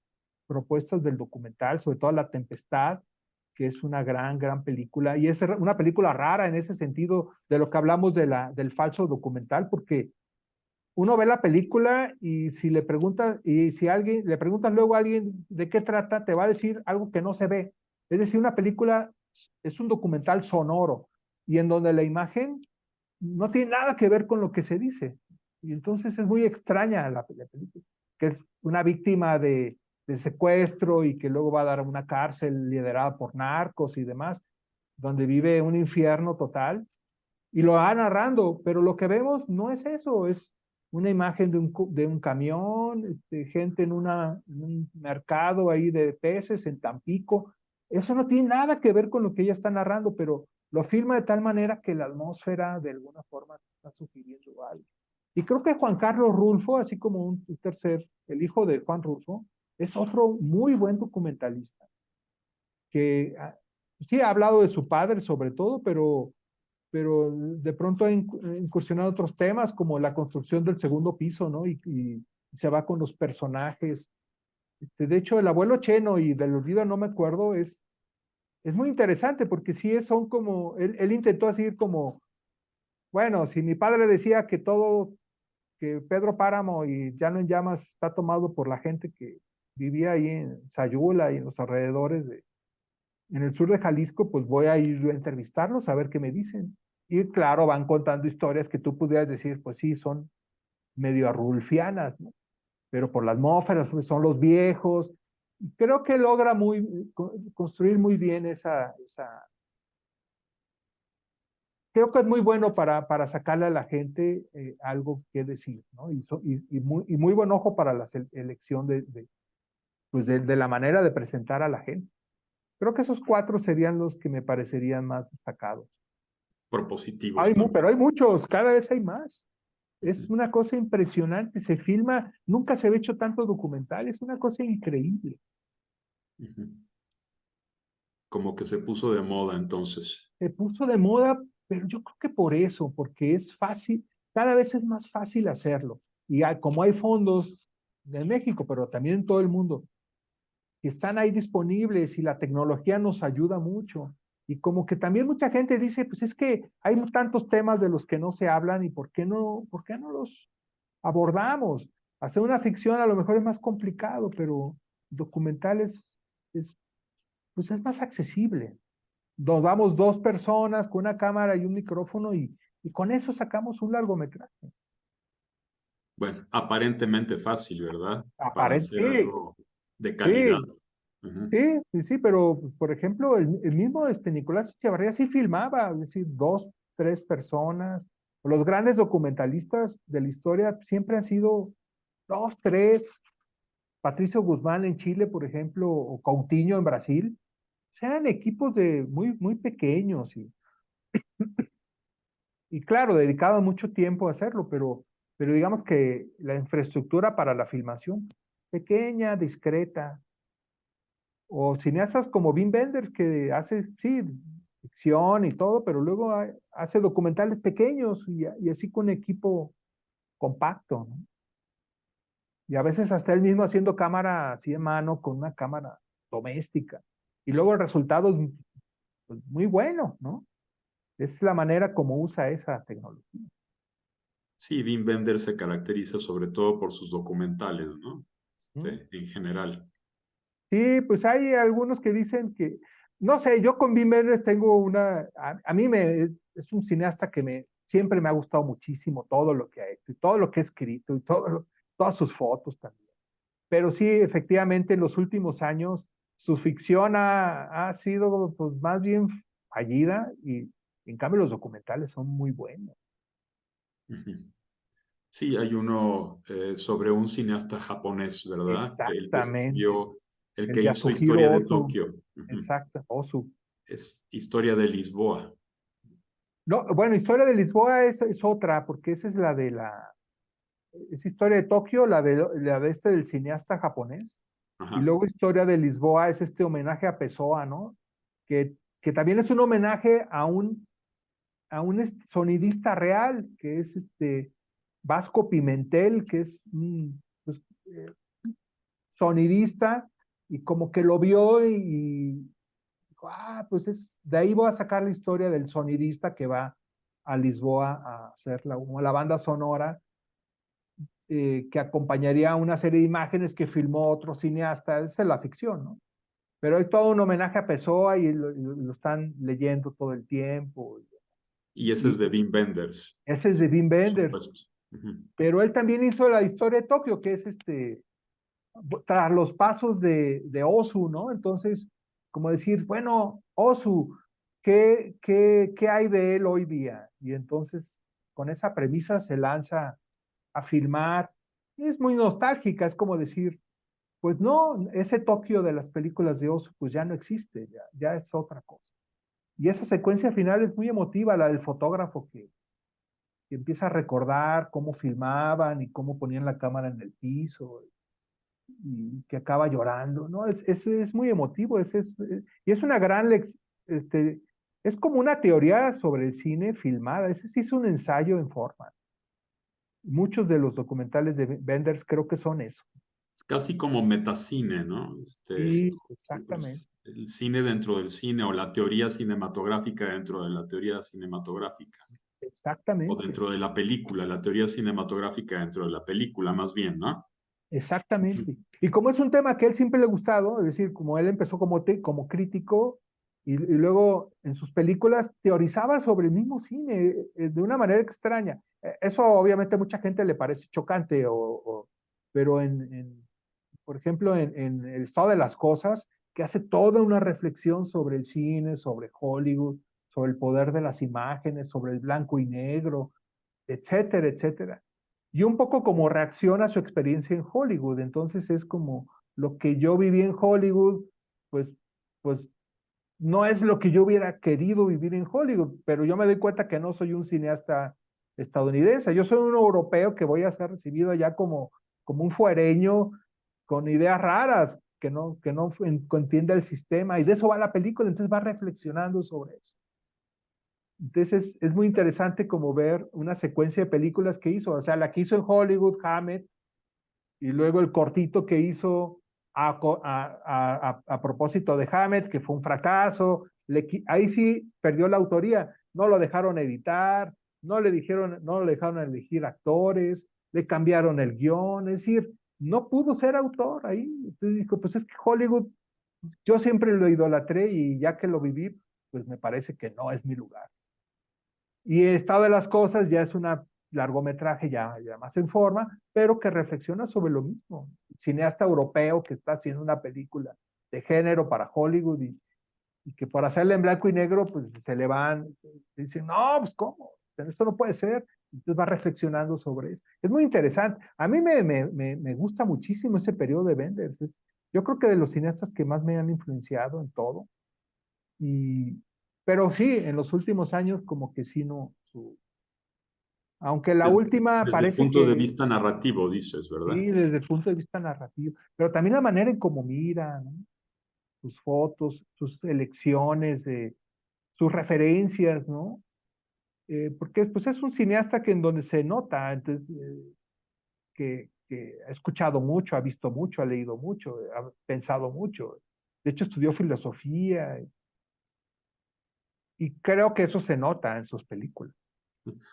propuestas del documental, sobre todo La Tempestad, que es una gran película, y es una película rara en ese sentido de lo que hablamos del falso documental, porque uno ve la película y si le preguntas, y si alguien, le preguntas luego a alguien de qué trata, te va a decir algo que no se ve. Es decir, una película es un documental sonoro, y en donde la imagen no tiene nada que ver con lo que se dice. Y entonces es muy extraña la película, que es una víctima de secuestro y que luego va a dar a una cárcel liderada por narcos y demás, donde vive un infierno total, y lo va narrando, pero lo que vemos no es eso, es una imagen de un camión, gente en un mercado ahí de peces en Tampico. Eso no tiene nada que ver con lo que ella está narrando, pero lo filma de tal manera que la atmósfera de alguna forma está sugiriendo algo. Y creo que Juan Carlos Rulfo, así como un tercer, el hijo de Juan Rulfo, es otro muy buen documentalista, que sí ha hablado de su padre sobre todo, pero de pronto ha incursionado otros temas como la construcción del segundo piso, ¿no? Y se va con los personajes. De hecho, el abuelo Cheno y del olvido no me acuerdo, es muy interesante porque sí son como, él intentó así como, bueno, si mi padre decía que todo, que Pedro Páramo y Llano en Llamas está tomado por la gente que vivía ahí en Sayula y en los alrededores en el sur de Jalisco, pues voy a ir a entrevistarlos a ver qué me dicen. Y claro, van contando historias que tú pudieras decir, pues sí, son medio arrulfianas, ¿no? Pero por las atmósferas, pues son los viejos. Creo que logra construir muy bien creo que es muy bueno para sacarle a la gente algo que decir, ¿no? Y muy buen ojo para la elección pues de la manera de presentar a la gente. Creo que esos cuatro serían los que me parecerían más destacados. Propositivos Pero también. hay muchos, cada vez hay más. Es Ujú, una cosa impresionante, se filma, nunca se había hecho tanto documental, es una cosa increíble. ujú. Como que se puso de moda entonces. Se puso de moda, pero yo creo que por eso, porque es fácil, cada vez es más fácil hacerlo. Y como hay fondos en México, pero también en todo el mundo, que están ahí disponibles y la tecnología nos ayuda mucho. Y como que también mucha gente dice, pues es que hay tantos temas de los que no se hablan y por qué no los abordamos? Hacer una ficción a lo mejor es más complicado, pero documentales es, pues es más accesible. Nos damos dos personas con una cámara y un micrófono y con eso sacamos un largometraje. Bueno, aparentemente fácil, ¿verdad? Para hacer Aparente, algo de calidad. sí, Ujú. sí, sí, sí, pero por ejemplo, el mismo Nicolás Echevarría sí filmaba, es decir, dos, tres personas. Los grandes documentalistas de la historia siempre han sido dos, tres. Patricio Guzmán en Chile, por ejemplo, o Coutinho en Brasil, eran equipos de muy pequeños y claro, dedicaban mucho tiempo a hacerlo, pero digamos que la infraestructura para la filmación, pequeña, discreta, o cineastas como Wim Wenders que hace, sí, ficción y todo, pero luego hace documentales pequeños y así con equipo compacto, ¿no? Y a veces hasta él mismo haciendo cámara así de mano con una cámara doméstica. Y luego el resultado es pues, muy bueno, ¿no? Es la manera como usa esa tecnología. Sí, Wim Wenders se caracteriza sobre todo por sus documentales, ¿no? ¿Mm? En general. Sí, pues hay algunos que dicen que, no sé, yo con Wim Wenders tengo a mí es un cineasta que siempre me ha gustado muchísimo todo lo que ha hecho, y todo lo que ha escrito, y todas sus fotos también. Pero sí, efectivamente, en los últimos años, su ficción ha sido pues, más bien fallida y en cambio los documentales son muy buenos. Ujú. Sí, hay uno sobre un cineasta japonés, ¿verdad? El que Exactamente. escribió, el El que hizo Yasuhiro Historia de Ozu. Tokio. Ujú. Exacto, Ozu. Es Historia de Lisboa. No, bueno, Historia de Lisboa es otra, porque esa es es Historia de Tokio, la de este del cineasta japonés. Y Ajá. luego Historia de Lisboa es este homenaje a Pessoa, ¿no? Que también es un homenaje a un sonidista real, que es este Vasco Pimentel, que es un pues, sonidista, y como que lo vio y pues de ahí voy a sacar la historia del sonidista que va a Lisboa a hacer la banda sonora que acompañaría a una serie de imágenes que filmó otro cineasta, esa es la ficción, ¿no? Pero es todo un homenaje a Pessoa y lo están leyendo todo el tiempo. Y ese es Y de Wim Wenders, ese es de Wim por Wenders, supuesto. Ujú. pero él también hizo la historia de Tokio, que es tras los pasos de Osu, ¿no? Entonces, como decir, bueno, Osu, ¿qué hay de él hoy día? Y entonces, con esa premisa se lanza a filmar. Y es muy nostálgica, es como decir, pues no, ese Tokio de las películas de Osu, pues ya no existe, ya es otra cosa. Y esa secuencia final es muy emotiva, la del fotógrafo que empieza a recordar cómo filmaban y cómo ponían la cámara en el piso y que acaba llorando, ¿no? Es muy emotivo, y es una gran este, es como una teoría sobre el cine filmada, ese sí es un ensayo en forma. Muchos de los documentales de Benders creo que son eso. Es casi como metacine, ¿no? Sí, exactamente, El cine dentro del cine o la teoría cinematográfica dentro de la teoría cinematográfica. O exactamente, dentro de la película, la teoría cinematográfica dentro de la película, más bien, ¿no? Ujú. exactamente. Y como es un tema que a él siempre le ha gustado, es decir, como él empezó como crítico y luego en sus películas teorizaba sobre el mismo cine de una manera extraña. Eso obviamente a mucha gente le parece chocante, pero por ejemplo, en El estado de las cosas, que hace toda una reflexión sobre el cine, sobre Hollywood, sobre el poder de las imágenes, sobre el blanco y negro, etcétera, etcétera. Y un poco como reacción a su experiencia en Hollywood. Entonces es como lo que yo viví en Hollywood, pues, pues no es lo que yo hubiera querido vivir en Hollywood, pero yo me doy cuenta que no soy un cineasta estadounidense, yo soy un europeo que voy a ser recibido allá como un fuereño con ideas raras, que no entiende el sistema, y de eso va la película, entonces va reflexionando sobre eso. Entonces es muy interesante como ver una secuencia de películas que hizo, o sea, la que hizo en Hollywood, Hammett, y luego el cortito que hizo a propósito de Hammett, que fue un fracaso, ahí sí perdió la autoría, no lo dejaron editar, no le dijeron, no le dejaron elegir actores, le cambiaron el guión, es decir, no pudo ser autor ahí. Entonces dijo, pues es que Hollywood, yo siempre lo idolatré y ya que lo viví, pues me parece que no es mi lugar. Y el estado de las cosas ya es un largometraje ya más en forma, pero que reflexiona sobre lo mismo. Cineasta europeo que está haciendo una película de género para Hollywood y que por hacerla en blanco y negro, pues se le van, dicen, no, pues cómo, esto no puede ser. Entonces va reflexionando sobre eso. Es muy interesante. A mí me gusta muchísimo ese periodo de Wenders. Yo creo que de los cineastas que más me han influenciado en todo. Y, pero sí, en los últimos años como que sí no, aunque la Desde, última desde el parece punto de que vista narrativo, dices, ¿verdad? sí, desde el punto de vista narrativo, pero también la manera en cómo mira, ¿no? Sus fotos, sus elecciones, sus referencias, ¿no? Porque pues es un cineasta que en donde se nota, entonces, que ha escuchado mucho, ha visto mucho, ha leído mucho, ha pensado mucho. De hecho, estudió filosofía y creo que eso se nota en sus películas.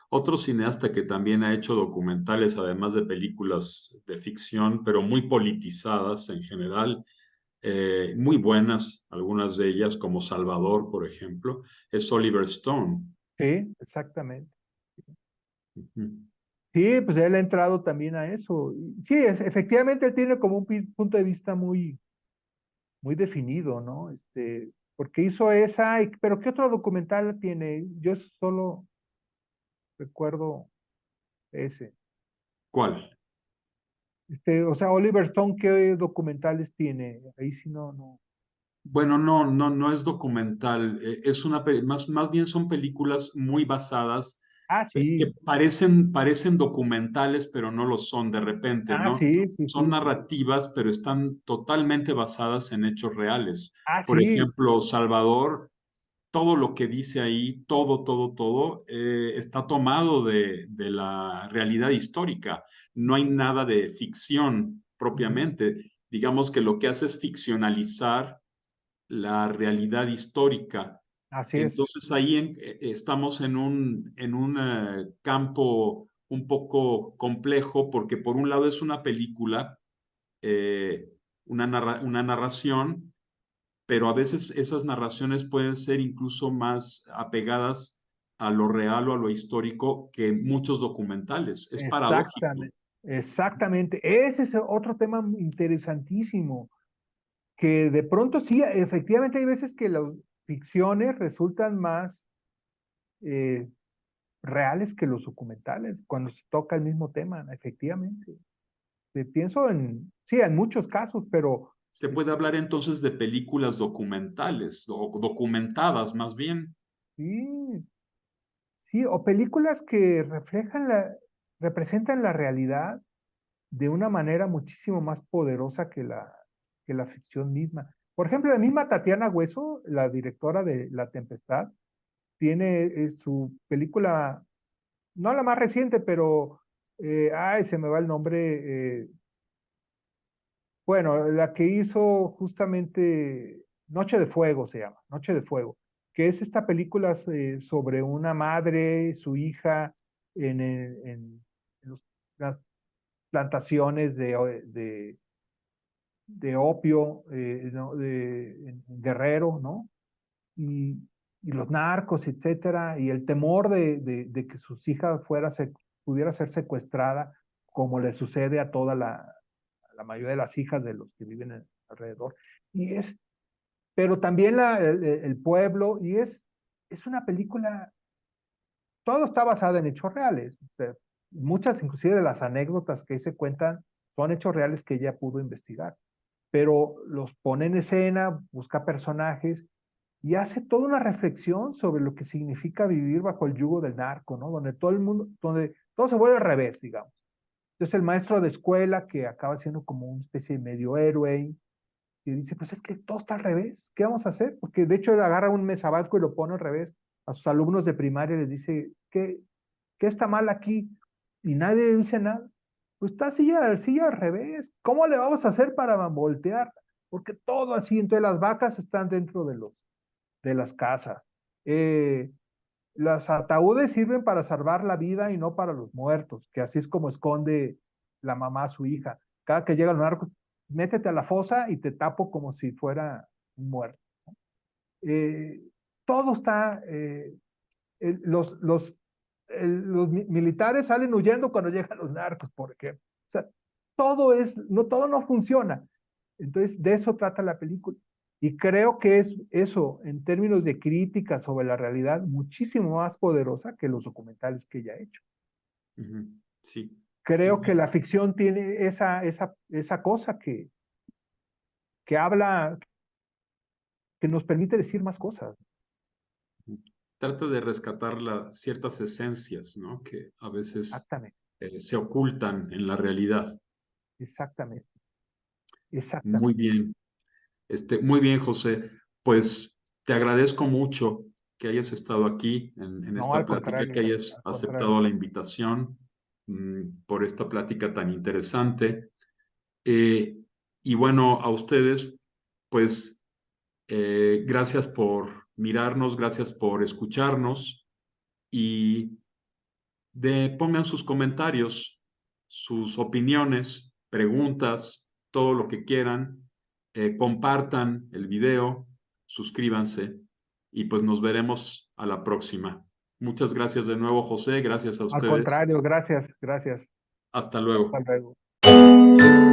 Otro cineasta que también ha hecho documentales, además de películas de ficción, pero muy politizadas en general, muy buenas, algunas de ellas, como Salvador, por ejemplo, es Oliver Stone. Sí, exactamente. Ujú. Sí, pues él ha entrado también a eso. Sí, efectivamente él tiene como un punto de vista muy definido, ¿no? Porque hizo esa, pero ¿qué otro documental tiene? Yo solo recuerdo ese. ¿Cuál? O sea, Oliver Stone, ¿qué documentales tiene? Ahí sí no. Bueno, no es documental, es más bien son películas muy basadas, Ah, que sí. parecen documentales, pero no lo son de repente, Ah, ¿no? sí, sí, Son sí. narrativas, pero están totalmente basadas en hechos reales. Ah, Por sí. ejemplo, Salvador, todo lo que dice ahí, todo, está tomado de la realidad histórica. No hay Ujú, nada de ficción ujú. propiamente. Digamos que lo que hace es ficcionalizar la realidad histórica. Así es. Entonces ahí estamos en un campo un poco complejo porque por un lado es una película, eh, una narración, pero a veces esas narraciones pueden ser incluso más apegadas a lo real o a lo histórico que muchos documentales. Es paradójico. Exactamente. Exactamente. Ese es otro tema interesantísimo. Que de pronto sí, efectivamente hay veces que las ficciones resultan más eh, reales que los documentales cuando se toca el mismo tema, efectivamente. Pienso sí, en muchos casos, pero Se puede este, hablar entonces de películas documentales o documentadas más bien. sí, sí, o películas que representan la realidad de una manera muchísimo más poderosa que la ficción misma. Por ejemplo, la misma Tatiana Hueso, la directora de La Tempestad, tiene su película, no la más reciente, pero, ay, se me va el nombre, bueno, la que hizo justamente Noche de Fuego se llama, Noche de Fuego, que es esta película sobre una madre, su hija, en las plantaciones de opio, ¿no? En Guerrero, ¿no? Y, y los narcos, etcétera, y el temor de que sus hijas pudiera ser secuestrada, como le sucede a la mayoría de las hijas de los que viven alrededor. Y pero también el pueblo, es una película, todo está basado en hechos reales. Muchas, inclusive, de las anécdotas que ahí se cuentan son hechos reales que ella pudo investigar, pero los pone en escena, busca personajes y hace toda una reflexión sobre lo que significa vivir bajo el yugo del narco, ¿no? Donde todo el mundo, donde todo se vuelve al revés, digamos. Entonces el maestro de escuela que acaba siendo como una especie de medio héroe y dice, pues es que todo está al revés, ¿qué vamos a hacer? Porque de hecho él agarra un mesabanco y lo pone al revés. A sus alumnos de primaria les dice, ¿qué está mal aquí? Y nadie dice nada. pues está así al revés. ¿Cómo le vamos a hacer para voltear? Porque todo así, entonces las vacas están dentro de las casas. Los ataúdes sirven para salvar la vida y no para los muertos, que así es como esconde la mamá a su hija. Cada que llega el narco, métete a la fosa y te tapo como si fuera un muerto. Eh, todo está, el- los, los, los militares salen huyendo cuando llegan los narcos, por ejemplo. O sea, todo no funciona. Entonces, de eso trata la película. Y creo que es eso, en términos de crítica sobre la realidad, muchísimo más poderosa que los documentales que ella ha hecho. Sí, Creo que sí. la ficción tiene esa cosa que habla, que nos permite decir más cosas. Trata de rescatar ciertas esencias, ¿no? Que a veces Exactamente, se ocultan en la realidad. exactamente, Muy exactamente. bien. Muy bien, José. Pues te agradezco mucho que hayas estado aquí en No, esta plática, que hayas al contrario. aceptado la invitación por esta plática tan interesante. Eh, y bueno, a ustedes, pues gracias por mirarnos, gracias por escucharnos y pongan sus comentarios, sus opiniones, preguntas, todo lo que quieran. Compartan el video, suscríbanse y pues nos veremos a la próxima. Muchas gracias de nuevo, José. Gracias a Al ustedes. contrario, gracias, gracias. Hasta Hasta luego. luego.